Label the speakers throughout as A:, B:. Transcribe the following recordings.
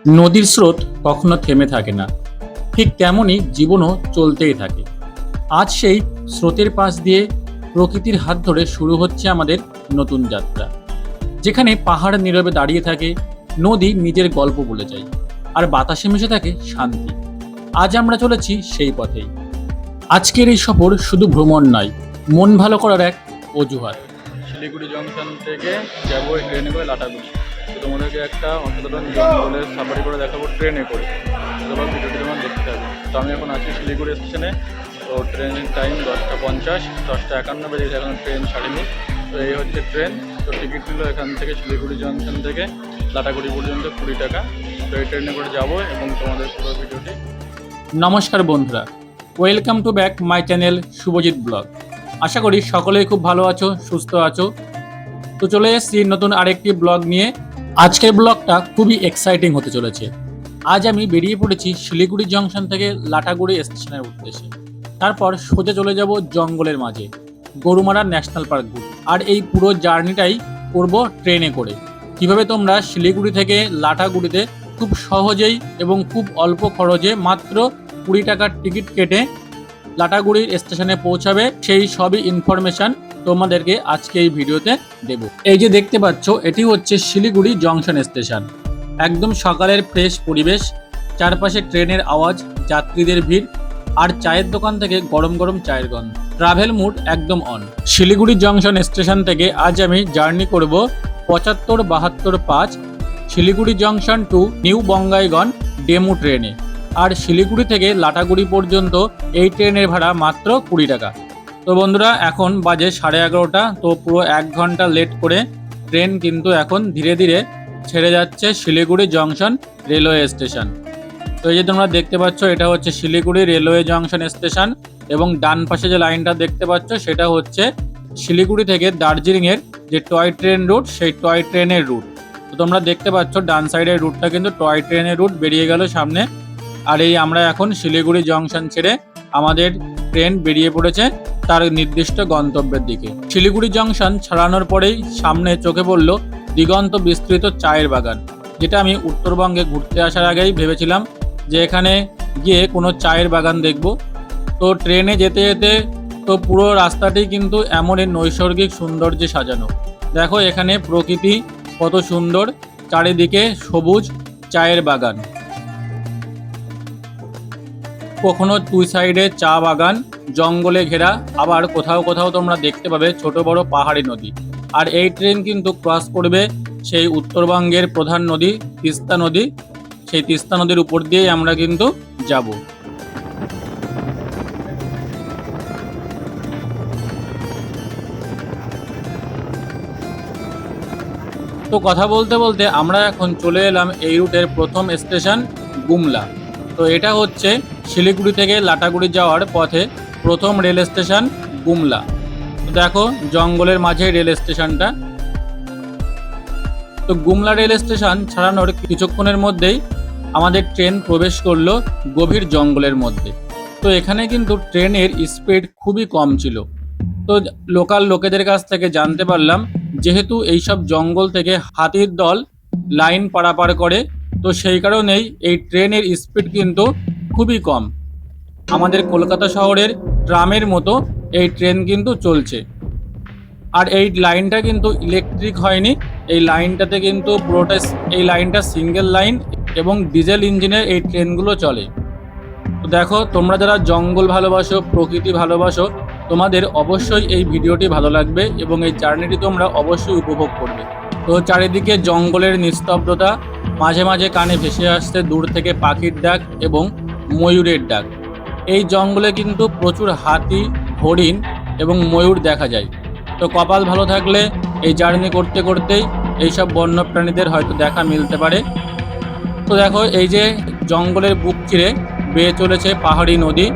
A: নদীর স্রোত কখনো থেমে থাকে না, ঠিক তেমনই জীবনও চলতেই থাকে। আজ সেই স্রোতের পাশ দিয়ে প্রকৃতির হাত ধরে শুরু হচ্ছে আমাদের নতুন যাত্রা, যেখানে পাহাড় নীরবে দাঁড়িয়ে থাকে, নদী নিজের গল্প বলে যায়, আর বাতাসে মিশে থাকে শান্তি। আজ আমরা চলেছি সেই পথেই। আজকের এই সফর শুধু ভ্রমণ নয়, মন ভালো করার এক অজুহাত। শিলিগুড়ি জংশন থেকে যাবো ট্রেনে করে লাটাগুড়ি। তো তোমাদেরকে একটা অসাধারণ জঙ্গলের সাফারি করে দেখাবো ট্রেনে করে। তোমার ভিডিওটি তোমার দেখতে হবে। তো আমি এখন আছি শিলিগুড়ি স্টেশনে। তো ট্রেনের টাইম 10:50, 10:51 বেজে এখন ট্রেন ছাড়েনি। তো এই হচ্ছে ট্রেন। তো টিকিট নিল এখান থেকে শিলিগুড়ি জংশন থেকে লাটাগুড়ি পর্যন্ত 20 টাকা। তো এই ট্রেনে করে যাবো এবং তোমাদের পুরো ভিডিওটি। নমস্কার বন্ধুরা, welcome to back my channel Subhajit blog. আশা করি সকলেই খুব ভালো আছো, সুস্থ আছো। তো চলে এসেছি নতুন আরেকটি ব্লগ নিয়ে। আজকের ব্লগটা খুবই এক্সাইটিং হতে চলেছে। আজ আমি বেরিয়ে পড়েছি শিলিগুড়ি জংশন থেকে লাটাগুড়ি স্টেশনের উদ্দেশ্যে। তারপর সোজা চলে যাব জঙ্গলের মাঝে গরুমারা ন্যাশনাল পার্ক ঘুরতে। আর এই পুরো জার্নিটাই করব ট্রেনে করে। কিভাবে তোমরা শিলিগুড়ি থেকে লাটাগুড়িতে খুব সহজেই এবং খুব অল্প খরচে মাত্র 20 টাকার টিকিট কেটে লাটাগুড়ির স্টেশনে পৌঁছাবে, সেই সবই ইনফরমেশন তোমাদেরকে আজকে এই ভিডিওতে দেব। এই যে দেখতে পাচ্ছ, এটি হচ্ছে শিলিগুড়ি জংশন স্টেশন। একদম সকালের ফ্রেশ পরিবেশ, চারপাশে ট্রেনের আওয়াজ, যাত্রীদের ভিড়, আর চায়ের দোকান থেকে গরম গরম চায়ের গন্ধ। ট্রাভেল মুড একদম অন। শিলিগুড়ি জংশন স্টেশন থেকে আজ আমি জার্নি করব 75-72-5 Siliguri junction to new Bongaigaon DEMU ট্রেনে। আর শিলিগুড়ি থেকে লাটাগুড়ি পর্যন্ত এই ট্রেনের ভাড়া মাত্র 20 টাকা। তো বন্ধুরা, এখন বাজে 11:30। তো পুরো 1 ঘন্টা লেট করে ট্রেন কিন্তু এখন ধীরে ধীরে ছেড়ে যাচ্ছে শিলিগুড়ি জংশন রেলওয়ে স্টেশন। তো এই যে তোমরা দেখতে পাচ্ছ, এটা হচ্ছে শিলিগুড়ি রেলওয়ে জংশন স্টেশন, এবং ডান পাশে যে লাইনটা দেখতে পাচ্ছ সেটা হচ্ছে শিলিগুড়ি থেকে দার্জিলিংয়ের যে টয় ট্রেন রুট, সেই টয় ট্রেনের রুট। তো তোমরা দেখতে পাচ্ছ ডান সাইডের রুটটা কিন্তু টয় ট্রেনের রুট বেরিয়ে গেল সামনে। আর এই আমরা এখন শিলিগুড়ি জংশন ছেড়ে আমাদের ট্রেন বেরিয়ে পড়েছে তার নির্দিষ্ট গন্তব্যের দিকে। শিলিগুড়ি জংশন ছাড়ানোর পরেই সামনে চোখে পড়ল দিগন্ত বিস্তৃত চায়ের বাগান, যেটা আমি উত্তরবঙ্গে ঘুরতে আসার আগেই ভেবেছিলাম যে এখানে গিয়ে কোনো চায়ের বাগান দেখব। তো ট্রেনে যেতে যেতে তো পুরো রাস্তাটি কিন্তু এমনই নৈসর্গিক সৌন্দর্যে সাজানো। দেখো এখানে প্রকৃতি কত সুন্দর, চারিদিকে সবুজ চায়ের বাগান, কখনো দুই সাইডে চা বাগান, জঙ্গলে ঘেরা, আবার কোথাও কোথাও তোমরা দেখতে পাবে ছোট বড় পাহাড়ি নদী। আর এই ট্রেন কিন্তু ক্রস করবে সেই উত্তরবঙ্গের প্রধান নদী তিস্তা নদী। সেই তিস্তা নদীর উপর দিয়েই আমরা কিন্তু যাব। তো কথা বলতে বলতে আমরা এখন চলে এলাম এই রুটের প্রথম স্টেশন গুমলা। তো এটা হচ্ছে শিলিগুড়ি থেকে লাটাগুড়ি যাওয়ার পথে প্রথম রেল স্টেশন গুমলা। তো দেখো জঙ্গলের মাঝে রেল স্টেশনটা। তো গুমলা রেল স্টেশন ছাড়ানোর কিছুক্ষণের মধ্যেই আমাদের ট্রেন প্রবেশ করলো গভীর জঙ্গলের মধ্যে। তো এখানে কিন্তু ট্রেনের স্পিড খুবই কম ছিল। তো লোকাল লোকেদের কাছ থেকে জানতে পারলাম, যেহেতু এইসব জঙ্গল থেকে হাতির দল লাইন পারাপার করে, তো সেই কারণেই এই ট্রেনের স্পিড কিন্তু খুবই কম। আমাদের কলকাতা শহরের ট্রামের মতো এই ট্রেন কিন্তু চলছে। আর এই লাইনটা কিন্তু ইলেকট্রিক হয়নি, এই লাইনটাতে কিন্তু পুরোটা, এই লাইনটা সিঙ্গেল লাইন এবং ডিজেল ইঞ্জিনের এই ট্রেনগুলো চলে। তো দেখো তোমরা যারা জঙ্গল ভালোবাসো, প্রকৃতি ভালোবাসো, তোমাদের অবশ্যই এই ভিডিওটি ভালো লাগবে এবং এই জার্নিটি তোমরা অবশ্যই উপভোগ করবে। তো চারিদিকে জঙ্গলের নিস্তব্ধতা, মাঝে মাঝে কানে ভেসে আসছে দূর থেকে পাখির ডাক এবং ময়ূরের ডাক। এই জঙ্গলে কিন্তু প্রচুর হাতি, হরিণ এবং ময়ূর দেখা যায়। তো কপাল ভালো থাকলে এই জার্নি করতে করতেই এইসব বন্য প্রাণীদের হয়তো দেখা মিলতে পারে। তো দেখো এই যে জঙ্গলের বুক চিরে বেয়ে চলেছে পাহাড়ি নদী।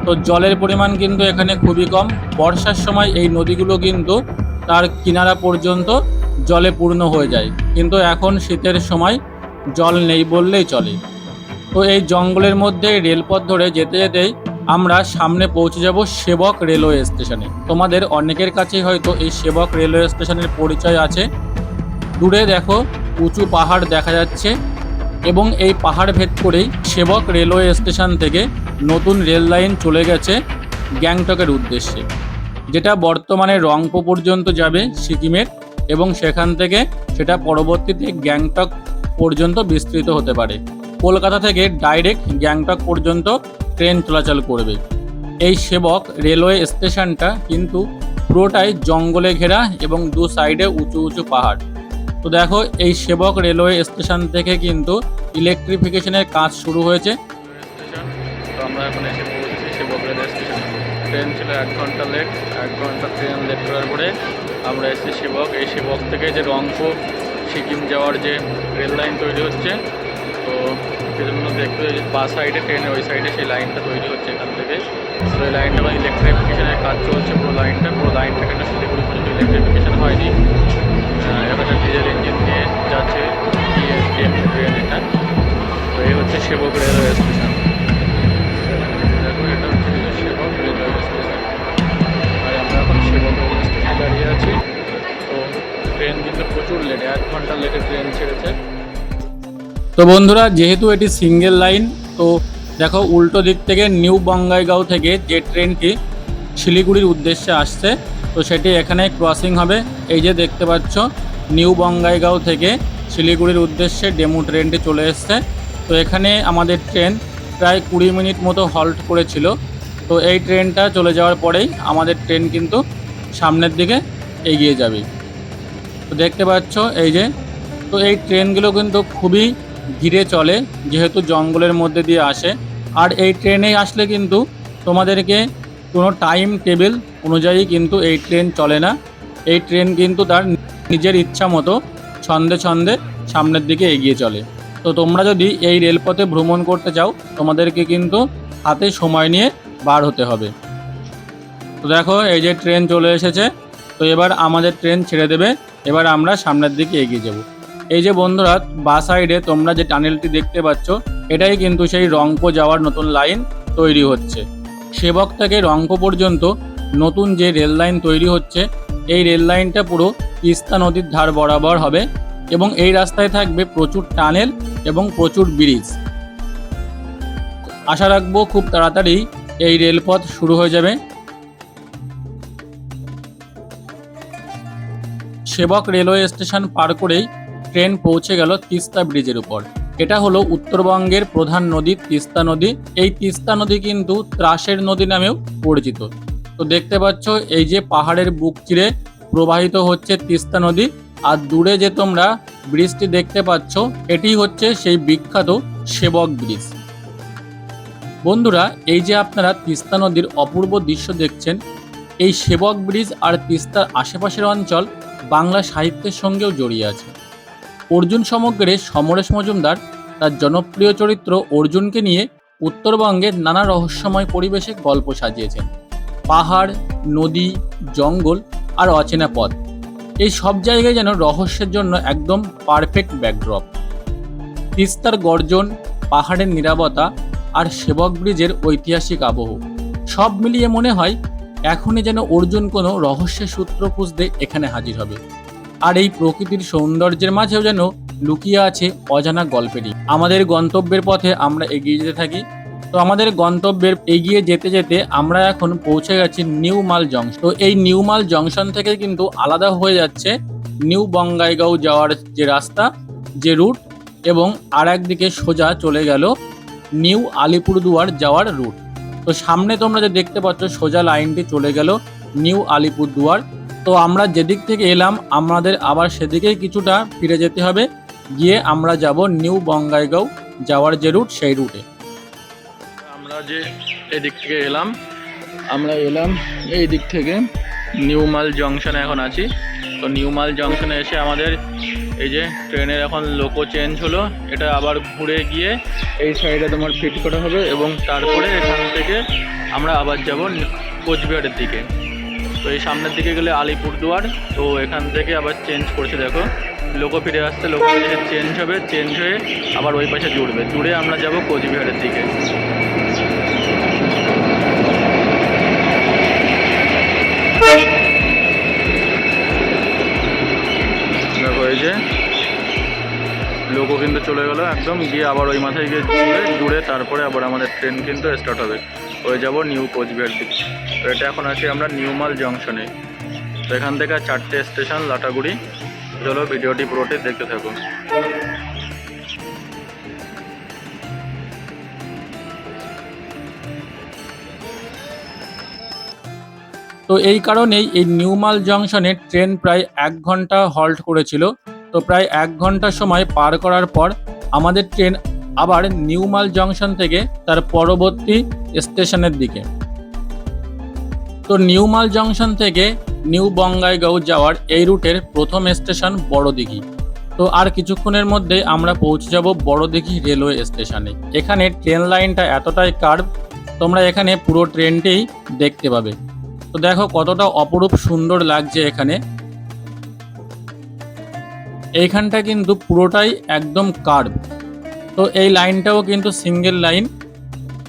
A: তো জলের পরিমাণ কিন্তু এখানে খুবই কম। বর্ষার সময় এই নদীগুলো কিন্তু তার কিনারা পর্যন্ত জলে পূর্ণ হয়ে যায়, কিন্তু এখন শীতের সময় জল নেই বললেই চলে। তো এই জঙ্গলের মধ্যে রেলপথ ধরে যেতে যেতেই আমরা সামনে পৌঁছে যাব সেবক রেলওয়ে স্টেশনে। তোমাদের অনেকের কাছেই হয়তো এই সেবক রেলওয়ে স্টেশনের পরিচয় আছে। দূরে দেখো উঁচু পাহাড় দেখা যাচ্ছে, এবং এই পাহাড় ভেদ করেই সেবক রেলওয়ে স্টেশন থেকে নতুন রেল লাইন চলে গেছে গ্যাংটকের উদ্দেশ্যে, যেটা বর্তমানে রংপো পর্যন্ত যাবে সিকিমের, এবং সেখান থেকে সেটা পরবর্তীতে গ্যাংটক পর্যন্ত বিস্তৃত হতে পারে। কলকাতা থেকে ডাইরেক্ট গ্যাংটক পর্যন্ত ট্রেন চলাচল করবে। এই সেবক রেলওয়ে স্টেশনটা কিন্তু পুরোটাই জঙ্গলে ঘেরা এবং দু সাইডে উঁচু উঁচু পাহাড়। তো দেখো, এই সেবক রেলওয়ে স্টেশন থেকে কিন্তু ইলেকট্রিফিকেশনের কাজ শুরু হয়েছে। তো আমরা এখন এসে পৌঁছেছি সেবক রেলওয়ে স্টেশনে। ট্রেন ছিল 1 ঘন্টা লেট, 1 ঘন্টা ট্রেন লেট করার পরে আমরা এসেছি সেবক। এই সেবক থেকে যে রংপো সিকিম যাওয়ার যে রেল লাইন তৈরি হচ্ছে, তো সেজন্য দেখতে বা সাইডে ট্রেনের ওই সাইডে সেই লাইনটা তৈরি হচ্ছে এখান থেকে। তো এই লাইনটা মানে ইলেকট্রিফিকেশনের কাজ চলছে পুরো লাইনটা কিন্তু শিলিগুড়ি পর্যন্ত ইলেকট্রিফিকেশন হয়নি। এখানে ডিজেল ইঞ্জিন নিয়ে যাচ্ছে ট্রেন এটা। তো এই হচ্ছে সেবক রেলওয়ে স্টেশন। দেখো, এটা হচ্ছে সেবক রেলওয়ে স্টেশন, আর আমরা এখন সেবক রেলওয়ে স্টেশনে দাঁড়িয়ে আছি। তো ট্রেন কিন্তু প্রচুর লেট, 1 ঘন্টা লেটে ট্রেন ছেড়েছে। তো বন্ধুরা, যেহেতু এটি সিঙ্গেল লাইন, তো দেখো উল্টো দিক থেকে নিউ বঙ্গাইগাঁও থেকে যে ট্রেনটি শিলিগুড়ির উদ্দেশ্যে আসছে, তো সেটি এখানে ক্রসিং হবে। এই যে দেখতে পাচ্ছ, নিউ বঙ্গাইগাঁও থেকে শিলিগুড়ির উদ্দেশ্যে ডেমো ট্রেনটি চলে এসছে। তো এখানে আমাদের ট্রেন প্রায় 20 মিনিট মতো হল্ট করেছিল। তো এই ট্রেনটা চলে যাওয়ার পরেই আমাদের ট্রেন কিন্তু সামনের দিকে এগিয়ে যাবে। তো দেখতে পাচ্ছ এই যে, তো এই ট্রেনগুলো কিন্তু খুবই ধীরে চলে, যেহেতু জঙ্গলের মধ্যে দিয়ে আসে। আর এই ট্রেনে আসলে কিন্তু তোমাদেরকে কোনো টাইম টেবিল অনুযায়ী কিন্তু এই ট্রেন চলে না। এই ট্রেন কিন্তু তার নিজের ইচ্ছা মতো ছন্দে ছন্দে সামনের দিকে এগিয়ে চলে। তো তোমরা যদি এই রেলপথে ভ্রমণ করতে চাও, তোমাদেরকে কিন্তু হাতে সময় নিয়ে বার হতে হবে। তো দেখো, এই যে ট্রেন চলে এসেছে। তো এবার আমাদের ট্রেন ছেড়ে দেবে, এবার আমরা সামনের দিকে এগিয়ে যাব। এই যে বন্ধুরা, বা সাইডে তোমরা যে টানেলটি দেখতে পাচ্ছ, এটাই কিন্তু সেই রংপো যাওয়ার নতুন লাইন তৈরি হচ্ছে। সেবক থেকে রংপো পর্যন্ত নতুন যে রেল লাইন তৈরি হচ্ছে, এই রেল লাইনটা পুরো তিস্তা নদীর ধার বরাবর হবে, এবং এই রাস্তায় থাকবে প্রচুর টানেল এবং প্রচুর ব্রিজ। আশা রাখবো খুব তাড়াতাড়ি এই রেলপথ শুরু হয়ে যাবে। সেবক রেলওয়ে স্টেশন পার করেই ট্রেন পৌঁছে গেল তিস্তা ব্রিজের উপর। এটা হলো উত্তরবঙ্গের প্রধান নদী তিস্তা নদী। এই তিস্তা নদী কিন্তু ত্রাসের নদী নামেও পরিচিত। তো দেখতে পাচ্ছ, এই যে পাহাড়ের বুক চিরে প্রবাহিত হচ্ছে তিস্তা নদী, আর দূরে যে তোমরা ব্রিজটি দেখতে পাচ্ছ, এটি হচ্ছে সেই বিখ্যাত সেবক ব্রিজ। বন্ধুরা, এই যে আপনারা তিস্তা নদীর অপূর্ব দৃশ্য দেখছেন, এই সেবক ব্রিজ আর তিস্তার আশেপাশের অঞ্চল বাংলা সাহিত্যের সঙ্গেও জড়িয়ে আছে। অর্জুন সমগ্রে সমরেশ মজুমদার তার জনপ্রিয় চরিত্র অর্জুনকে নিয়ে উত্তরবঙ্গের নানা রহস্যময় পরিবেশে গল্প সাজিয়েছেন। পাহাড়, নদী, জঙ্গল আর অচেনা পথ, এই সব জায়গায় যেন রহস্যের জন্য একদম পারফেক্ট ব্যাকড্রপ। তিস্তার গর্জন, পাহাড়ের নীরবতা আর সেবক ব্রিজের ঐতিহাসিক আবহ, সব মিলিয়ে মনে হয় এখনই যেন অর্জুন কোনো রহস্যের সূত্র খুঁজতে এখানে হাজির হবে। আর এই প্রকৃতির সৌন্দর্যের মাঝেও যেন লুকিয়ে আছে অজানা গল্পেরই। আমাদের গন্তব্যের পথে আমরা এগিয়ে যেতে থাকি। তো আমাদের গন্তব্যের এগিয়ে যেতে যেতে আমরা এখন পৌঁছে গেছি নিউ মাল জংশন। তো এই নিউ মাল জংশন থেকে কিন্তু আলাদা হয়ে যাচ্ছে নিউ বঙ্গাইগাঁও যাওয়ার যে রাস্তা, যে রুট, এবং আর একদিকে সোজা চলে গেল নিউ আলিপুরদুয়ার যাওয়ার রুট। তো সামনে তোমরা যে দেখতে পাচ্ছ, সোজা লাইনটি চলে গেল নিউ আলিপুরদুয়ার। তো আমরা যেদিক থেকে এলাম, আমাদের আবার সেদিকেই কিছুটা ফিরে যেতে হবে, গিয়ে আমরা যাব নিউ বঙ্গাইগাঁও যাওয়ার যে রুট, সেই রুটে। আমরা যে এদিক থেকে এলাম, আমরা এলাম এই দিক থেকে নিউ মাল জংশনে এখন আছি। তো নিউ মাল জংশনে এসে আমাদের এই যে ট্রেনের এখন লোকো চেঞ্জ হলো, এটা আবার ঘুরে গিয়ে এই সাইডে তোমার ফিট করা হবে, এবং তারপরে এখান থেকে আমরা আবার যাব কোচবিহারের দিকে। তো এই সামনের দিকে গেলে আলিপুরদুয়ার, তো এখান থেকে আবার চেঞ্জ করছে, দেখো লোকো ফিরে আসছে, লোকো চেঞ্জ হবে, চেঞ্জ হয়ে আবার ওই পাশে জুড়ে আমরা যাব কোচবিহারের দিকে। দেখো এই যে লোকও কিন্তু চলে গেল একদম, গিয়ে আবার ওই মাথায় গিয়ে জুড়ে তারপরে আবার আমাদের ট্রেন কিন্তু স্টার্ট হবে, হয়ে যাব নিউ কোচবিহার দিকে। তো এটা এখন আছি আমরা নিউমাল জংশনে। তো এখান থেকে 4টে স্টেশন লাটাগুড়ি। চলো ভিডিওটি পুরোটি দেখতে থাকুন। তো এই কারণেই এই নিউমাল জংশনে ট্রেন প্রায় 1 ঘন্টা হল্ট করেছিল। তো প্রায় 1 ঘন্টা সময় পার করার পর আমাদের ট্রেন আবার নিউমাল জংশন থেকে তার পরবর্তী স্টেশনের দিকে। তো নিউমাল জংশন থেকে নিউ বঙ্গাইগাঁও যাওয়ার এই রুটের প্রথম স্টেশন বড়দিঘি। তো আর কিছুক্ষণের মধ্যে আমরা পৌঁছে যাব বড়দিঘি রেলওয়ে স্টেশনে। এখানে ট্রেন লাইনটা এতটাই কার্ভ, তোমরা এখানে পুরো ট্রেনটাই দেখতে পাবে। তো দেখো কতটা অপরূপ সুন্দর লাগছে এখানে। এইখানটা কিন্তু পুরোটাই একদম কার্ভ। তো এই লাইনটাও কিন্তু সিঙ্গেল লাইন।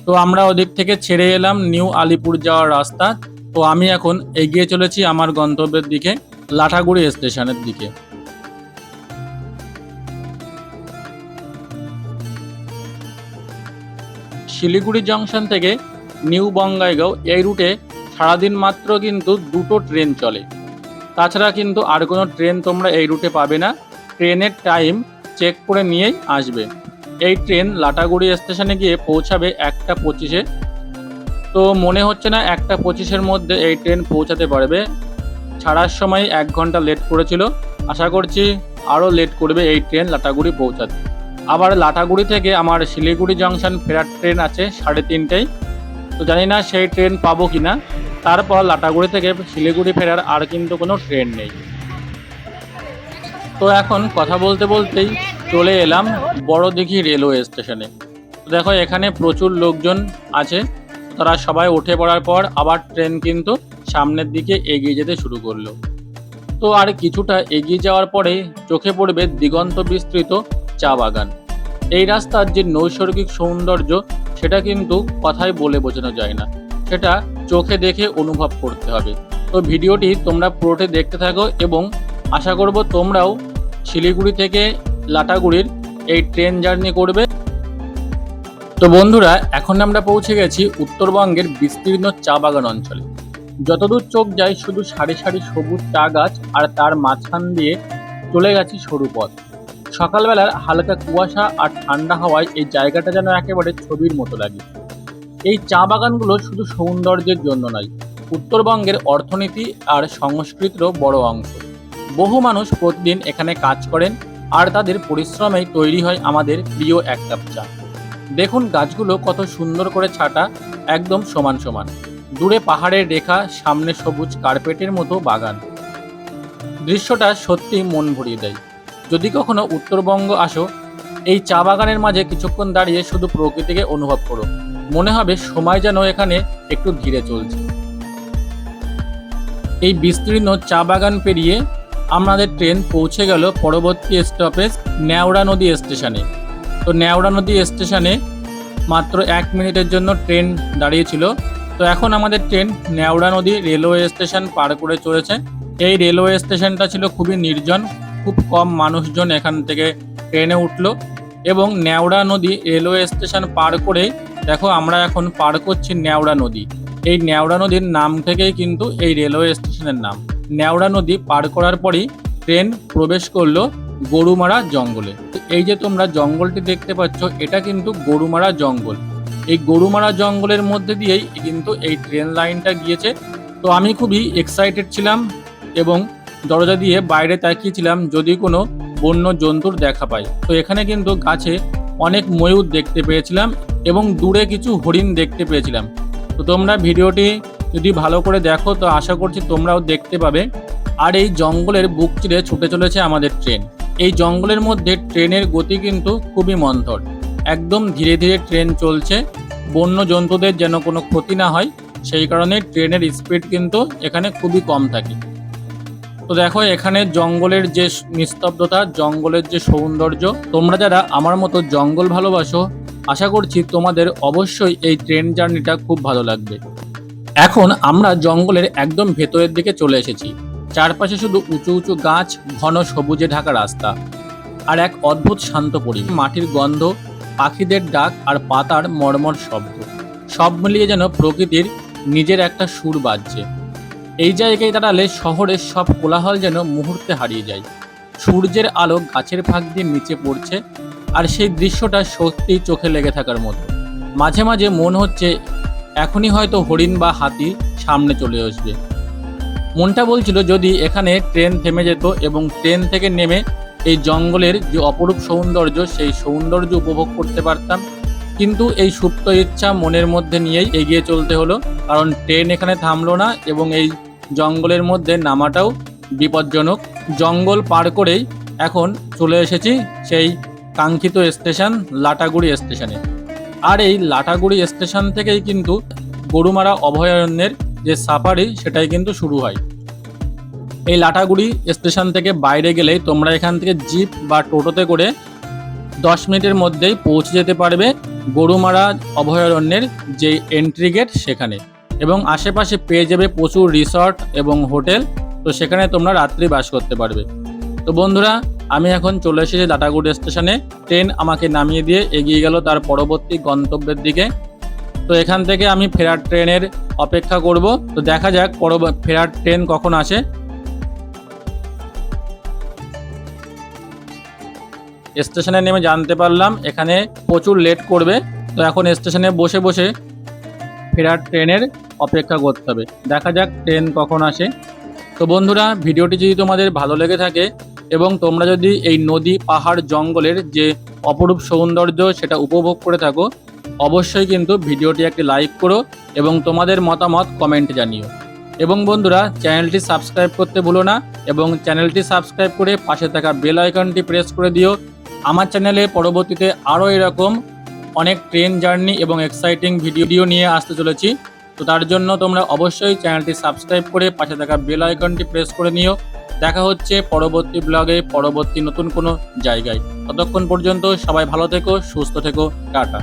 A: তো আমরা ওদিক থেকে ছেড়ে এলাম নিউ আলিপুর যাওয়ার রাস্তা। তো আমি এখন এগিয়ে চলেছি আমার গন্তব্যের দিকে, লাটাগুড়ি স্টেশনের দিকে। শিলিগুড়ি জংশন থেকে নিউ বঙ্গাইগাঁও এই রুটে সারাদিন মাত্র কিন্তু 2টো ট্রেন চলে। তাছাড়া কিন্তু আর কোনো ট্রেন তোমরা এই রুটে পাবে না। ট্রেনের টাইম চেক করে নিয়েই আসবে। এই ট্রেন লাটাগুড়ি স্টেশনে গিয়ে পৌঁছাবে 1টা 25-এ। তো মনে হচ্ছে না 1টা 25-এর মধ্যে এই ট্রেন পৌঁছাতে পারবে। ছাড়ার সময় 1 ঘন্টা লেট করেছিল, আশা করছি আরও লেট করবে এই ট্রেন লাটাগুড়ি পৌঁছাতে। আবার লাটাগুড়ি থেকে আমার শিলিগুড়ি জংশন ফেরার ট্রেন আছে 3:30টায়। তো জানি না সেই ট্রেন পাবো কি না। তারপর লাটাগুড়ি থেকে শিলিগুড়ি ফেরার আর কিন্তু কোনো ট্রেন নেই। তো এখন কথা বলতে বলতেই চলে এলাম বড়দিঘি রেলওয়ে স্টেশনে। তো দেখো এখানে প্রচুর লোকজন আছে। তারা সবাই উঠে পড়ার পর আবার ট্রেন কিন্তু সামনের দিকে এগিয়ে যেতে শুরু করলো। তো আর কিছুটা এগিয়ে যাওয়ার পরে চোখে পড়বে দিগন্ত বিস্তৃত চা বাগান। এই রাস্তার যে নৈসর্গিক সৌন্দর্য সেটা কিন্তু কথায় বলে বোঝানো যায় না, সেটা চোখে দেখে অনুভব করতে হবে। তো ভিডিওটি তোমরা পুরোটি দেখতে থাকো এবং আশা করব তোমরাও শিলিগুড়ি থেকে লাটাগুড়ির এই ট্রেন জার্নি করবে। তো বন্ধুরা, এখন আমরা পৌঁছে গেছি উত্তরবঙ্গের বিস্তীর্ণ চা বাগান অঞ্চলে। যতদূর চোখ যায় শুধু সারি সারি সবুজ চা গাছ, আর তার মাঝখান দিয়ে চলে গেছে সরু পথ। সকালবেলার হালকা কুয়াশা আর ঠান্ডা হাওয়ায় এই জায়গাটা যেন একেবারে ছবির মতো লাগে। এই চা বাগানগুলো শুধু সৌন্দর্যের জন্য নয়, উত্তরবঙ্গের অর্থনীতি আর সংস্কৃতিরও বড় অংশ। বহু মানুষ প্রতিদিন এখানে কাজ করেন, আর তাদের পরিশ্রমেই তৈরি হয় আমাদের প্রিয় 1 কাপ চা। দেখুন গাছগুলো কত সুন্দর করে ছাটা, একদম সমান সমান। দূরে পাহাড়ের রেখা, সামনে সবুজ কার্পেটের মতো বাগান। দৃশ্যটা সত্যি মন ভরিয়ে দেয়। যদি কখনো উত্তরবঙ্গ আসো, এই চা বাগানের মাঝে কিছুক্ষণ দাঁড়িয়ে শুধু প্রকৃতিকে অনুভব করো, মনে হবে সময় যেন এখানে একটু ধীরে চলছে। এই বিস্তীর্ণ চা বাগান পেরিয়ে আমাদের ট্রেন পৌঁছে গেল পরবর্তী স্টপেজ নেওড়া নদী স্টেশনে। তো নেওড়া নদী স্টেশনে মাত্র 1 মিনিটের জন্য ট্রেন দাঁড়িয়েছিল। তো এখন আমাদের ট্রেন নেওড়া নদী রেলওয়ে স্টেশন পার করে চলেছে। এই রেলওয়ে স্টেশনটা ছিল খুবই নির্জন, খুব কম মানুষজন এখান থেকে ট্রেনে উঠলো। এবং নেওড়া নদী রেলওয়ে স্টেশন পার করে দেখো আমরা এখন পার করছি নেওড়া নদী। এই নেওড়া নদীর নাম থেকেই কিন্তু এই রেলওয়ে স্টেশনের নাম। নেওড়া নদী পার করার পরই ট্রেন প্রবেশ করলো গরুমারা জঙ্গলে। এই যে তোমরা জঙ্গলটি দেখতে পাচ্ছ, এটা কিন্তু গরুমারা জঙ্গল। এই গরুমারা জঙ্গলের মধ্যে দিয়েই কিন্তু এই ট্রেন লাইনটা গিয়েছে। তো আমি খুবই এক্সাইটেড ছিলাম এবং দরজা দিয়ে বাইরে তাকিয়েছিলাম যদি কোনো বন্য জন্তুর দেখা পাই। তো এখানে কিন্তু গাছে অনেক ময়ূর দেখতে পেয়েছিলাম এবং দূরে কিছু হরিণ দেখতে পেয়েছিলাম। তো তোমরা ভিডিওটি যদি ভালো করে দেখো তো আশা করছি তোমরাও দেখতে পাবে। আর এই জঙ্গলের বুক চিরে ছুটে চলেছে আমাদের ট্রেন। এই জঙ্গলের মধ্যে ট্রেনের গতি কিন্তু খুবই মন্থর, একদম ধীরে ধীরে ট্রেন চলছে। বন্য জন্তুদের যেন কোনো ক্ষতি না হয় সেই কারণে ট্রেনের স্পিড কিন্তু এখানে খুবই কম থাকে। তো দেখো এখানে জঙ্গলের যে নিস্তব্ধতা, জঙ্গলের যে সৌন্দর্য, তোমরা যারা আমার মতো জঙ্গল ভালোবাসো আশা করছি তোমাদের অবশ্যই এই ট্রেন জার্নিটা খুব ভালো লাগবে। এখন আমরা জঙ্গলের একদম ভেতরের দিকে চলে এসেছি। চারপাশে শুধু উঁচু উঁচু গাছ, ঘন সবুজে ঢাকা রাস্তা। আর এক অদ্ভুত শান্ত পরিবেশ। মাটির গন্ধ, পাখিদের ডাক আর পাতার মর্মর শব্দ, সব মিলিয়ে যেন প্রকৃতির নিজের একটা সুর বাজছে। এই জায়গায় দাঁড়ালে শহরের সব কোলাহল যেন মুহূর্তে হারিয়ে যায়। সূর্যের আলো গাছের ফাঁক দিয়ে নিচে পড়ছে, আর সেই দৃশ্যটা সত্যিই চোখে লেগে থাকার মতো। মাঝে মাঝে মনে হচ্ছে এখনই হয়তো হরিণ বা হাতি সামনে চলে আসবে। মনটা বলছিল যদি এখানে ট্রেন থেমে যেত এবং ট্রেন থেকে নেমে এই জঙ্গলের যে অপরূপ সৌন্দর্য, সেই সৌন্দর্য উপভোগ করতে পারতাম। কিন্তু এই সুপ্ত ইচ্ছা মনের মধ্যে নিয়েই এগিয়ে চলতে হলো, কারণ ট্রেন এখানে থামলো না এবং এই জঙ্গলের মধ্যে নামাটাও বিপজ্জনক। জঙ্গল পার করেই এখন চলে এসেছি সেই কাঙ্ক্ষিত স্টেশন লাটাগুড়ি স্টেশনে। আর এই লাটাগুড়ি স্টেশন থেকেই কিন্তু গরুমারা অভয়ারণ্যের যে সাফারি সেটাই কিন্তু শুরু হয়। এই লাটাগুড়ি স্টেশন থেকে বাইরে গেলেই তোমরা এখান থেকে জিপ বা টোটোতে করে 10 মিনিটের মধ্যেই পৌঁছে যেতে পারবে গরুমারা অভয়ারণ্যের যে এন্ট্রি গেট সেখানে, এবং আশেপাশে পেয়ে যাবে প্রচুর রিসর্ট এবং হোটেল। তো সেখানে তোমরা রাত্রি বাস করতে পারবে। তো বন্ধুরা, আমি এখন চলে এসেছি লাটাগুড়ি স্টেশনে। ট্রেন আমাকে নামিয়ে দিয়ে এগিয়ে গেল তার পরবর্তী গন্তব্যের দিকে। তো এখান থেকে আমি ফেরার ট্রেনের অপেক্ষা করব। তো দেখা যাক ফেরার ট্রেন কখন আসে। স্টেশনে নেমে জানতে পারলাম এখানে প্রচুর লেট করবে। তো এখন স্টেশনে বসে বসে ফেরার ট্রেনের অপেক্ষা করতে হবে। দেখা যাক ট্রেন কখন আসে। তো বন্ধুরা, ভিডিওটি যদি তোমাদের ভালো লেগে থাকে এবং তোমরা যদি এই নদী, পাহাড়, জঙ্গলের যে অপরূপ সৌন্দর্য সেটা উপভোগ করে থাকো, অবশ্যই কিন্তু ভিডিওটি একটি লাইক করো এবং তোমাদের মতামত কমেন্টে জানিও। এবং বন্ধুরা, চ্যানেলটি সাবস্ক্রাইব করতে ভুলো না এবং চ্যানেলটি সাবস্ক্রাইব করে পাশে থাকা বেল আইকনটি প্রেস করে দিও। আমার চ্যানেলে পরবর্তীতে আরও এরকম অনেক ট্রেন জার্নি এবং এক্সাইটিং ভিডিও নিয়ে আসতে চলেছি। তো তার জন্য তোমরা অবশ্যই চ্যানেলটি সাবস্ক্রাইব করে পাশে থাকা বেল আইকনটি প্রেস করে নিও। দেখা হচ্ছে পরবর্তী ব্লগে, পরবর্তী নতুন কোনো জায়গায়। ততক্ষণ পর্যন্ত সবাই ভালো থেকো, সুস্থ থেকো, টাটা।